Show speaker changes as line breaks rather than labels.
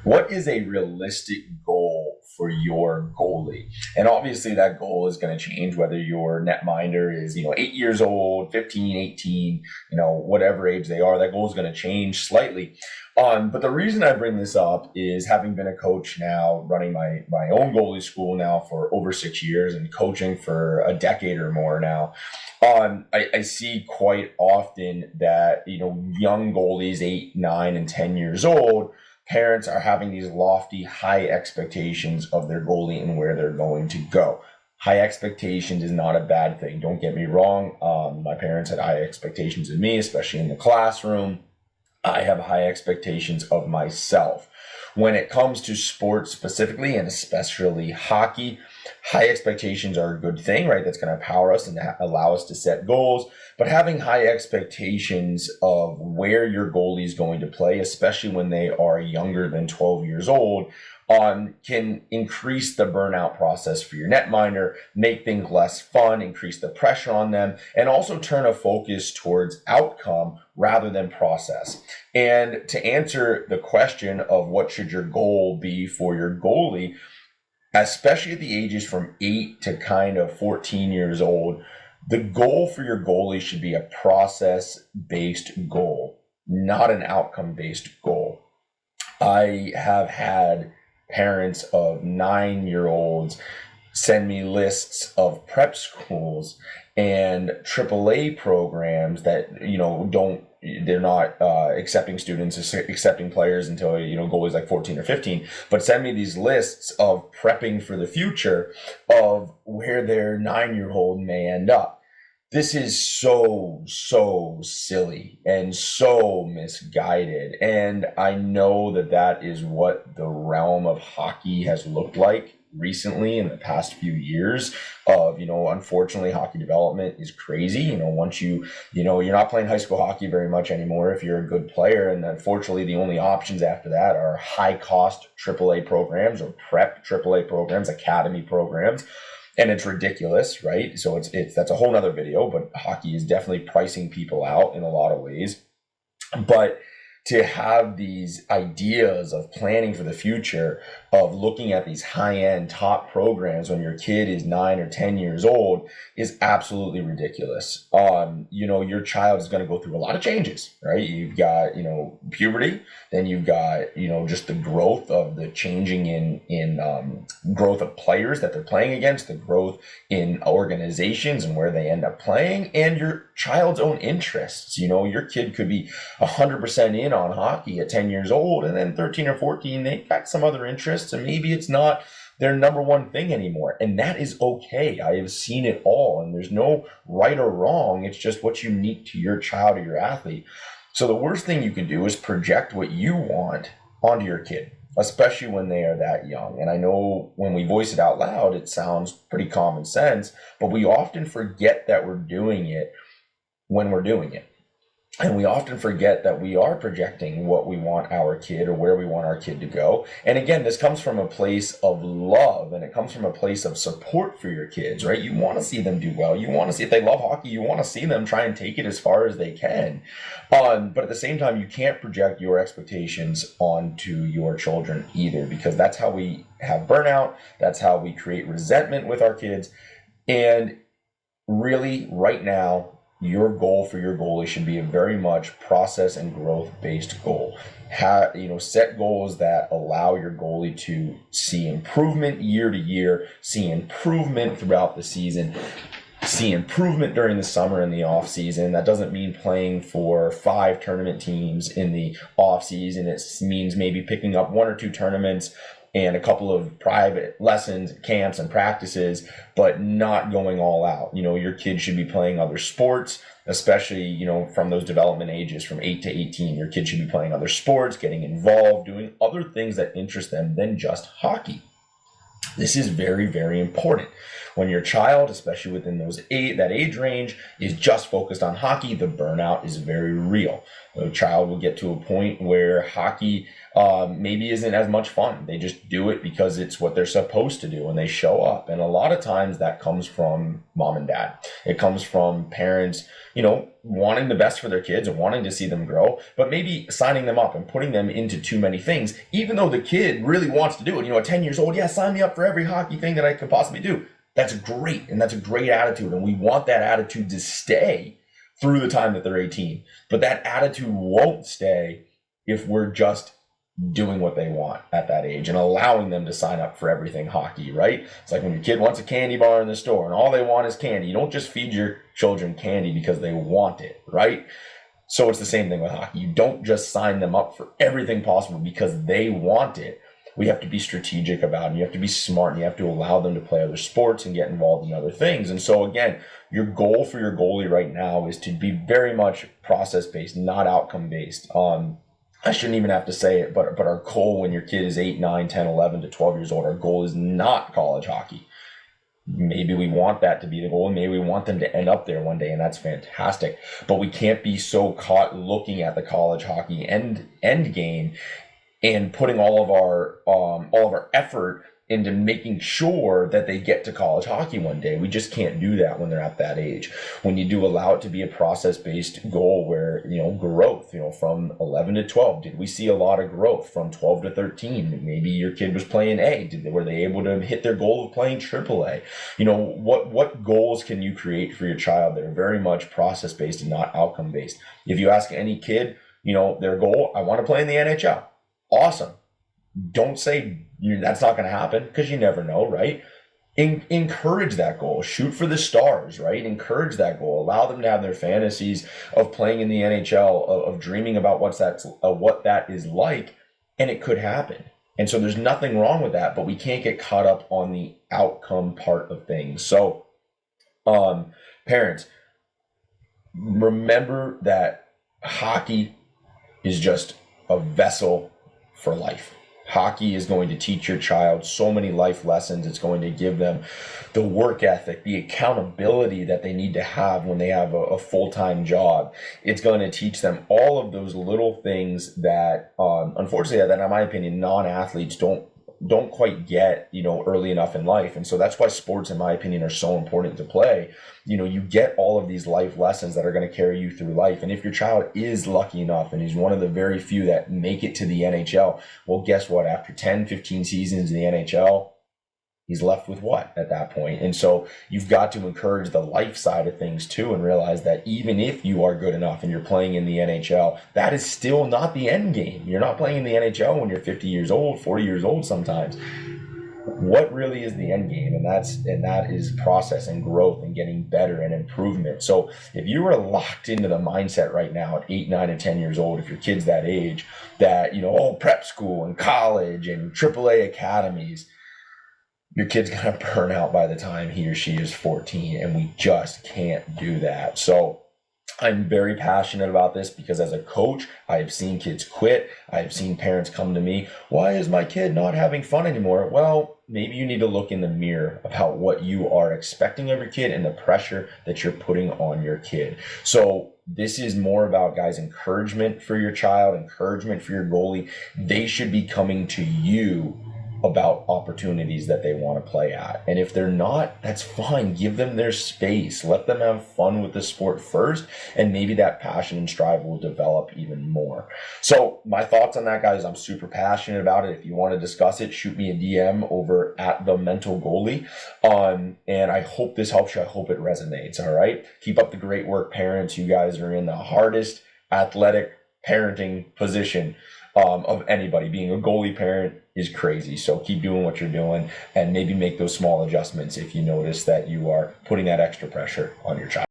What is a realistic goal for your goalie? And obviously that goal is going to change whether your netminder is, 8 years old, 15, 18, whatever age they are, that goal is going to change slightly. But the reason I bring this up is having been a coach now, running my own goalie school now for over 6 years and coaching for a decade or more now. I see quite often that, young goalies, 8, 9, and 10 years old, parents are having these lofty, high expectations of their goalie and where they're going to go. High expectations is not a bad thing. Don't get me wrong. My parents had high expectations of me, especially in the classroom. I have high expectations of myself. When it comes to sports specifically, and especially hockey, high expectations are a good thing, right? That's going to empower us and allow us to set goals. But having high expectations of where your goalie is going to play, especially when they are younger than 12 years old, can increase the burnout process for your netminder, make things less fun, increase the pressure on them, and also turn a focus towards outcome rather than process. And to answer the question of what should your goal be for your goalie, especially at the ages from 8 to kind of 14 years old, the goal for your goalie should be a process-based goal, not an outcome-based goal. I have had parents of 9-year-olds send me lists of prep schools and AAA programs that, they're not accepting students, accepting players until, goalies like 14 or 15, but send me these lists of prepping for the future of where their 9-year-old may end up. This is so silly and so misguided. And I know that is what the realm of hockey has looked like recently in the past few years of, unfortunately hockey development is crazy. Once you're not playing high school hockey very much anymore if you're a good player. And unfortunately, the only options after that are high cost AAA programs or prep AAA programs, academy programs. And it's ridiculous, right? So that's a whole nother video, but hockey is definitely pricing people out in a lot of ways. But to have these ideas of planning for the future, of looking at these high-end top programs when your kid is 9 or 10 years old is absolutely ridiculous. Your child is going to go through a lot of changes, right? You've got, puberty, then you've got, just the growth of the changing in growth of players that they're playing against, the growth in organizations and where they end up playing, and your child's own interests. Your kid could be 100% in on hockey at 10 years old, and then 13 or 14, they got some other interests, and maybe it's not their number one thing anymore. And that is okay. I have seen it all, and there's no right or wrong. It's just what's unique to your child or your athlete. So the worst thing you can do is project what you want onto your kid, especially when they are that young. And I know when we voice it out loud, it sounds pretty common sense, but we often forget that we're doing it when we're doing it. And we often forget that we are projecting what we want our kid or where we want our kid to go. And again, this comes from a place of love, and it comes from a place of support for your kids, right? You want to see them do well. You want to see, if they love hockey, you want to see them try and take it as far as they can. But at the same time, you can't project your expectations onto your children either, because that's how we have burnout. That's how we create resentment with our kids. And really, right now, your goal for your goalie should be a very much process and growth-based goal. Set goals that allow your goalie to see improvement year to year, see improvement throughout the season, see improvement during the summer and the off season. That doesn't mean playing for 5 tournament teams in the off season. It means maybe picking up 1 or 2 tournaments and a couple of private lessons, camps, and practices, but not going all out. Your kids should be playing other sports, especially, from those development ages from 8 to 18. Your kids should be playing other sports, getting involved, doing other things that interest them than just hockey. This is very, very important. When your child, especially within that age range, is just focused on hockey, the burnout is very real. The child will get to a point where hockey maybe isn't as much fun. They just do it because it's what they're supposed to do, and they show up. And a lot of times that comes from mom and dad. It comes from parents, wanting the best for their kids and wanting to see them grow, but maybe signing them up and putting them into too many things, even though the kid really wants to do it. At 10 years old, yeah, sign me up for every hockey thing that I could possibly do. That's great, and that's a great attitude, and we want that attitude to stay through the time that they're 18. But that attitude won't stay if we're just doing what they want at that age and allowing them to sign up for everything hockey, right? It's like when your kid wants a candy bar in the store and all they want is candy. You don't just feed your children candy because they want it, right? So it's the same thing with hockey. You don't just sign them up for everything possible because they want it. We have to be strategic about it, and you have to be smart, and you have to allow them to play other sports and get involved in other things. And so again, your goal for your goalie right now is to be very much process-based, not outcome-based. I shouldn't even have to say it, but our goal when your kid is 8, 9, 10, 11 to 12 years old, our goal is not college hockey. Maybe we want that to be the goal, and maybe we want them to end up there one day, and that's fantastic. But we can't be so caught looking at the college hockey end game and putting all of our effort into making sure that they get to college hockey one day. We just can't do that when they're at that age. When you do allow it to be a process-based goal where, growth, from 11 to 12, did we see a lot of growth from 12 to 13? Maybe your kid was playing A. Were they able to hit their goal of playing AAA? What goals can you create for your child that are very much process-based and not outcome-based? If you ask any kid, their goal, I want to play in the NHL. Awesome. Don't say that's not going to happen, because you never know, right? Encourage that goal. Shoot for the stars, right? Encourage that goal. Allow them to have their fantasies of playing in the NHL, of dreaming about what that is like, and it could happen. And so there's nothing wrong with that, but we can't get caught up on the outcome part of things. So, parents, remember that hockey is just a vessel for life. Hockey is going to teach your child so many life lessons. It's going to give them the work ethic, the accountability that they need to have when they have a full-time job. It's going to teach them all of those little things that, unfortunately, that in my opinion, non-athletes don't quite get, early enough in life. And so that's why sports, in my opinion, are so important to play. You get all of these life lessons that are going to carry you through life. And if your child is lucky enough and he's one of the very few that make it to the NHL, well, guess what? After 10, 15 seasons in the NHL, he's left with what at that point? And so you've got to encourage the life side of things too, and realize that even if you are good enough and you're playing in the NHL, that is still not the end game. You're not playing in the NHL when you're 50 years old, 40 years old sometimes. What really is the end game? And that is process and growth and getting better and improvement. So if you are locked into the mindset right now at 8, 9, and 10 years old, if your kid's that age, that, prep school and college and AAA academies, your kid's going to burn out by the time he or she is 14, and we just can't do that. So I'm very passionate about this because as a coach, I have seen kids quit. I have seen parents come to me, why is my kid not having fun anymore? Well, maybe you need to look in the mirror about what you are expecting of your kid and the pressure that you're putting on your kid. So this is more about, guys, encouragement for your child, encouragement for your goalie. They should be coming to you about opportunities that they want to play at. And if they're not, that's fine. Give them their space. Let them have fun with the sport first, and maybe that passion and strive will develop even more. So my thoughts on that, guys, I'm super passionate about it. If you want to discuss it, shoot me a DM over at The Mental Goalie. And I hope this helps you. I hope it resonates. All right. Keep up the great work, parents. You guys are in the hardest athletic parenting position of anybody. Being a goalie parent is crazy. So keep doing what you're doing, and maybe make those small adjustments if you notice that you are putting that extra pressure on your child.